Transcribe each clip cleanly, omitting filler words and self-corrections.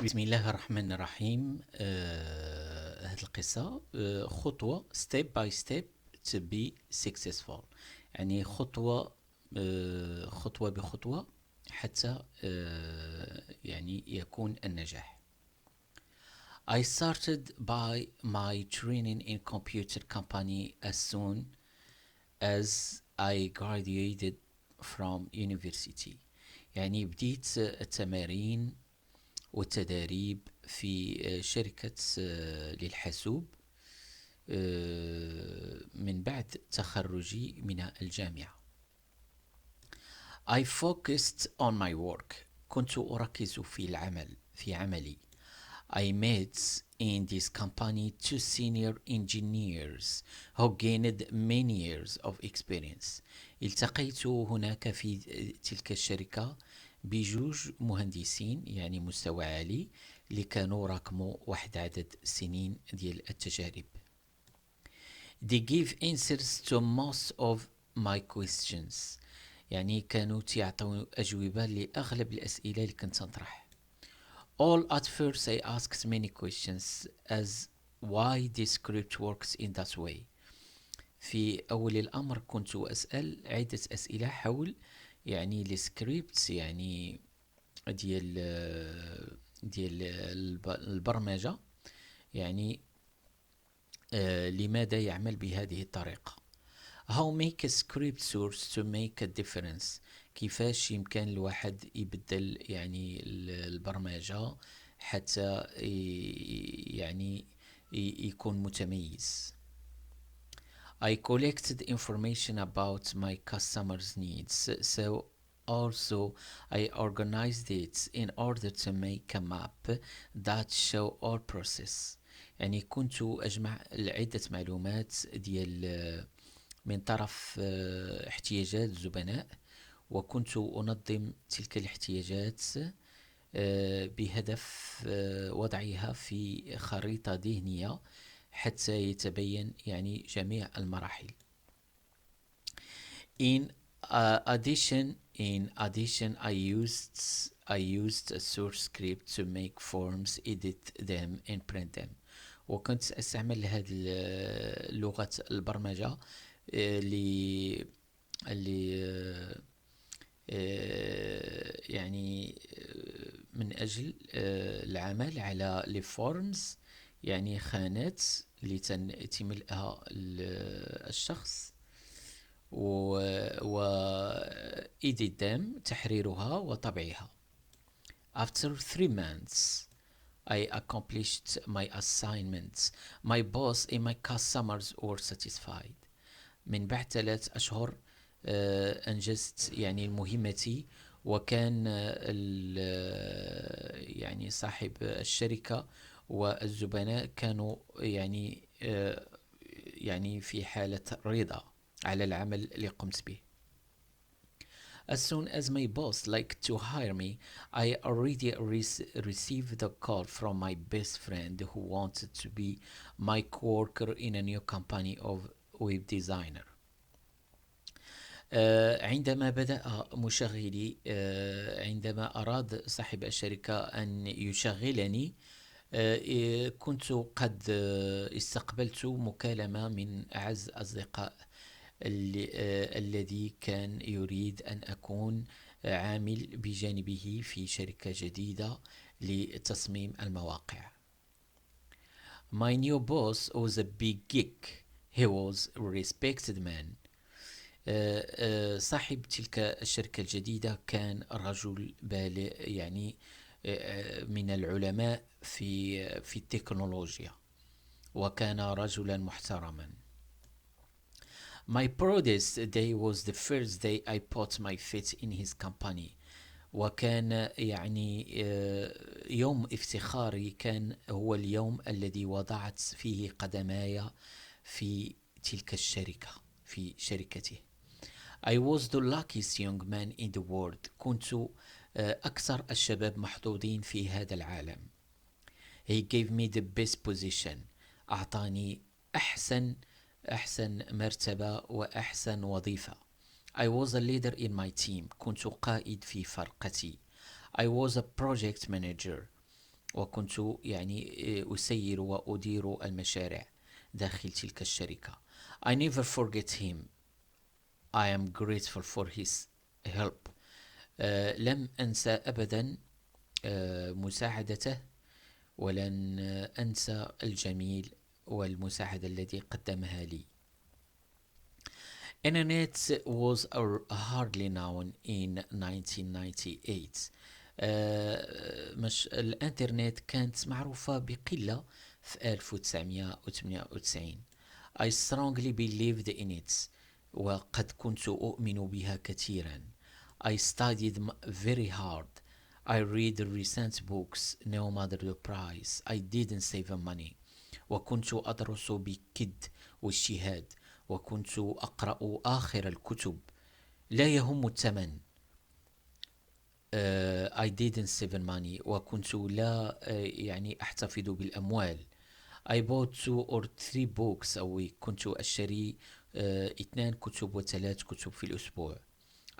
بسم الله الرحمن الرحيم. هذه القصة خطوة step by step to be successful. يعني خطوة بخطوة حتى يعني يكون النجاح. I started by my training in computer company as soon as I graduated from university. يعني بديت التمارين والتدريب في شركة للحاسوب من بعد تخرجي من الجامعة. I focused on my work. كنت أركز في عملي. I met in this company two senior engineers who gained many years of experience. التقيت هناك في تلك الشركة بجوج مهندسين يعني مستوى عالي اللي كانوا راكموا واحد عدد سنين ديال التجارب. They gave answers to most of my questions. يعني كانوا تيعطوا أجوبة لأغلب الأسئلة اللي كنت نطرح. All at first I asked many questions as why this script works in that way. في أول الأمر كنت أسأل عدة أسئلة حول يعني السكريبت يعني ديال البرمجة يعني لماذا يعمل بهذه الطريقة. How make a script source to make a difference. كيفاش يمكن الواحد يبدل يعني البرمجة حتى يعني يكون متميز. I collected information about my customers' needs, so also I organized it in order to make a map that show our process. يعني كنت أجمع عدة معلومات ديال من طرف احتياجات الزبناء، وكنت أنظم تلك الاحتياجات بهدف وضعها في خريطة ذهنية حتى يتبين يعني جميع المراحل. In addition, I used a source script to make forms, edit them and print them. وكنت أستعمل هذه لغة البرمجة اللي يعني من أجل العمل على الفورمز يعني خانات اللي تملئها الشخص و edit them تحريرها وطبعها. After 3 months I accomplished my assignments. My boss and my customers were satisfied. من بعد 3 أشهر أنجزت يعني مهمتي، وكان يعني صاحب الشركة والزبناء كانوا يعني في حالة رضا على العمل اللي قمت به. As soon as my boss liked to hire me, I already received a call from my best friend who wanted to be my co-worker in a new company of web designer. عندما بدأ مشغلي عندما أراد صاحب الشركة أن يشغلني، كنت قد استقبلت مكالمة من أعز أصدقاء الذي كان يريد أن أكون عامل بجانبه في شركة جديدة لتصميم المواقع. My new boss was a big geek. He was a respected man. صاحب تلك الشركة الجديدة كان رجل بالغ يعني من العلماء في التكنولوجيا، وكان رجلا محترما. My proudest day was the first day I put my feet in his company. وكان يعني يوم افتخاري كان هو اليوم الذي وضعت فيه قدماي في تلك الشركة في شركته. I was the luckiest young man in the world. كنت أكثر الشباب محظوظين في هذا العالم. He gave me the best position. أعطاني أحسن مرتبة وأحسن وظيفة. I was a leader in my team. كنت قائد في فرقتي. I was a project manager. وكنت يعني أسير وأدير المشاريع داخل تلك الشركة. I never forget him. I am grateful for his help. لم أنسى أبدا مساعدته، ولن أنسى الجميل والمساعدة التي قدمها لي. Internet was hardly known in 1998. الانترنت كانت معروفة بقلة في 1998. I strongly believed in it. وقد كنت أؤمن بها كثيرا. I studied very hard. I read recent books no matter the price. I didn't save money. وكنت أدرس بجد واجتهاد، وكنت أقرأ آخر الكتب لا يهم الثمن. I didn't save money. وكنت لا يعني أحتفظ بالأموال. I bought 2 or 3 books a week. كنت أشتري 2 كتب و3 كتب في الأسبوع.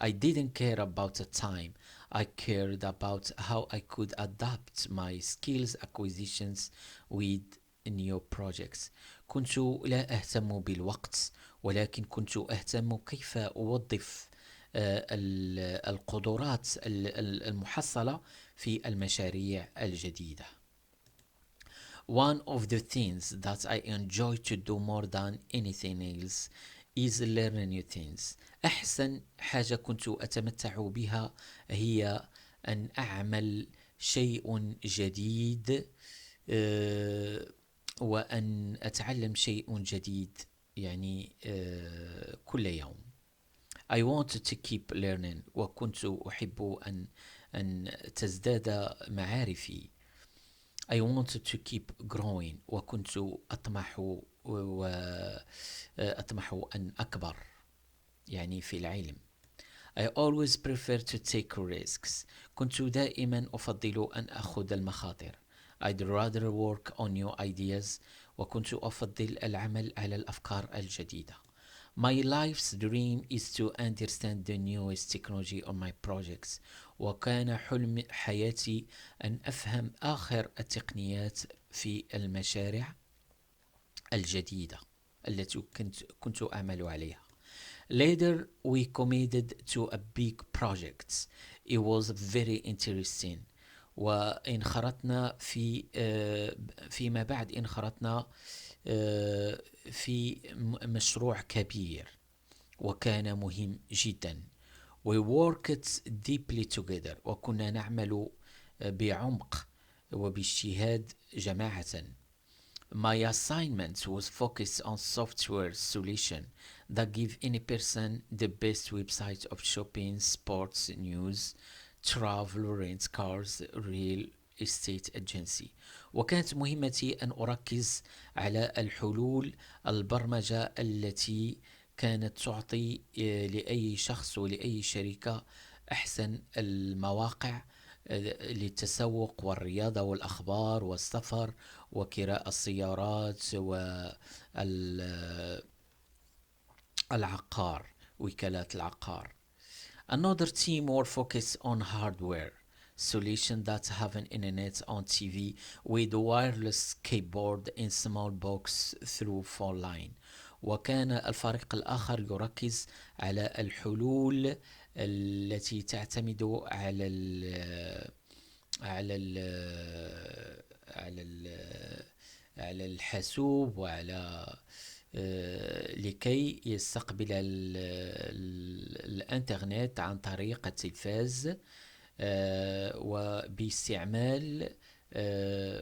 I didn't care about the time. I cared about how I could adapt my skills acquisitions with new projects. كنت لا أهتم بالوقت، ولكن كنت أهتم كيف أوظف القدرات المحصلة في المشاريع الجديدة. One of the things that I enjoy to do more than anything else is learning new things. أحسن حاجة كنت أتمتع بها هي أن أعمل شيء جديد، وأن أتعلم شيء جديد يعني كل يوم. I wanted to keep learning. وكنت أحب أن تزداد معارفي. I wanted to keep growing. وكنت أطمح أن أكبر يعني في العلم. I always prefer to take risks. كنت دائما أفضل أن أخذ المخاطر. I'd rather work on new ideas. وكنت أفضل العمل على الأفكار الجديدة. My life's dream is to understand the newest technology on my projects. وكان حلم حياتي أن أفهم آخر التقنيات في المشاريع الجديدة التي كنت أعمل عليها. Later we committed to a big project. It was very interesting. وانخرطنا فيما بعد انخرطنا في مشروع كبير وكان مهم جدا. We worked deeply together. وكنا نعمل بعمق وباجتهاد جماعة. My assignment was focused on software solution that give any person the best website of shopping, sports, news, travel, rent cars, real estate agency. وكانت مهمتي أن أركز على الحلول البرمجة التي كانت تعطي لأي شخص ولأي شركة أحسن المواقع للتسوق والرياضة والأخبار والسفر وكراء السيارات والعقار، وكالات العقار. Another team were focused on hardware solution that have an internet on TV with wireless keyboard in small box through phone line. وكان الفريق الآخر يركز على الحلول التي تعتمد على على ال على ال على الحاسوب وعلى لكي يستقبل الانترنت عن طريق التلفاز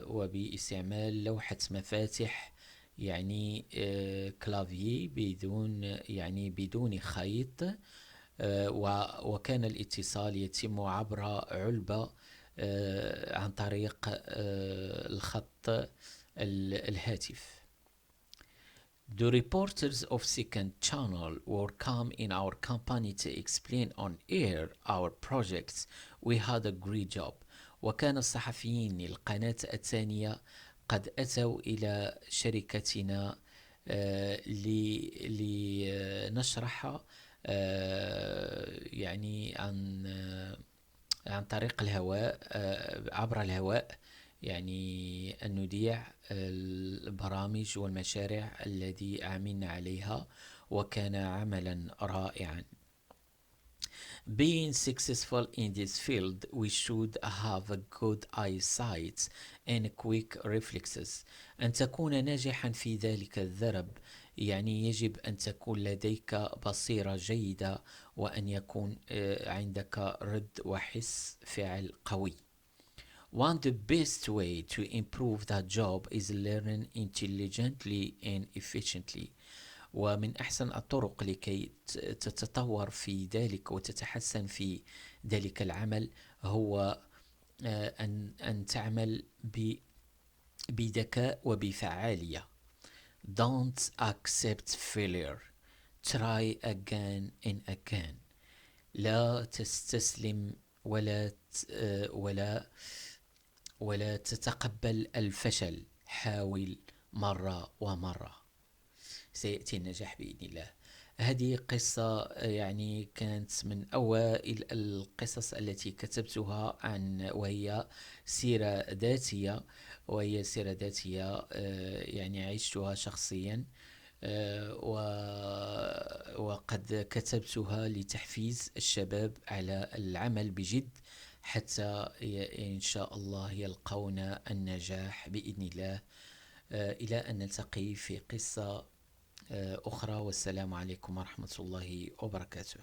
وباستعمال لوحة مفاتح يعني كلافيي بدون خيط. وكان الاتصال يتم عبر علبة عن طريق الخط الهاتف. The reporters of second channel will come in our company to explain on air our projects. We had a great job. وكان الصحفيين القناة الثانية قد أتوا إلى شركتنا لنشرح يعني عن طريق الهواء عبر الهواء يعني أن نذيع البرامج والمشاريع التي عملنا عليها، وكان عملا رائعا. Being successful in this field, we should have a good eyesight and quick reflexes. أن تكون ناجحا في ذلك الدرب يعني يجب أن تكون لديك بصيرة جيدة، وأن يكون عندك رد وحس فعل قوي. One the best way to improve that job is learning intelligently and efficiently. ومن أحسن الطرق لكي تتطور في ذلك وتتحسن في ذلك العمل هو أن تعمل بذكاء وبفعالية. Don't accept failure. Try again and again. لا تستسلم ولا ولا تتقبل الفشل. حاول مرة ومرة، سيأتي النجاح بإذن الله. هذه قصة يعني كانت من أوائل القصص التي كتبتها وهي سيرة ذاتية، يعني عشتها شخصيا، وقد كتبتها لتحفيز الشباب على العمل بجد حتى إن شاء الله يلقون النجاح بإذن الله. إلى أن نلتقي في قصة أخرى، والسلام عليكم ورحمة الله وبركاته.